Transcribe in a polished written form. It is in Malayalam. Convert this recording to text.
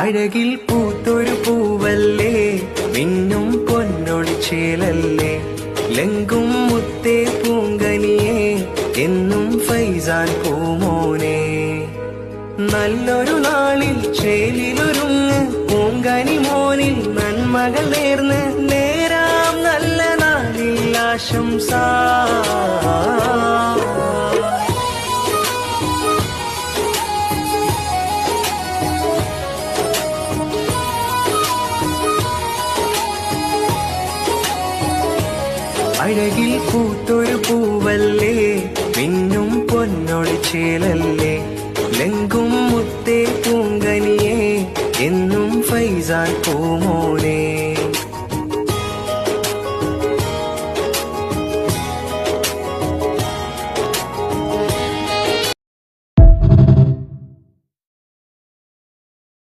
അഴകിൽ പൂത്തൊരു പൂവല്ലേ, മിന്നും പൊന്നൊളിച്ചേലല്ലേ, ലങ്കും മുത്തേ പൂങ്കനിയേ, എന്നും ഫൈസാൻ പൂമോനെ. നല്ലൊരു നാളിൽ ചേലിലൊരുങ്ങ് പൂങ്കനി മോനിൽ നന്മകൾ നേർന്ന് നേരാം നല്ല നാളിൽ ആശംസ. അഴകിൽ പൂത്തൊരു പൂവല്ലേ, മിന്നും പൊന്നൊളിച്ചേലല്ലേ, ലങ്കും മുത്തേ പൂങ്കനിയേ, എന്നും ഫൈസാൻ പൂമോനെ.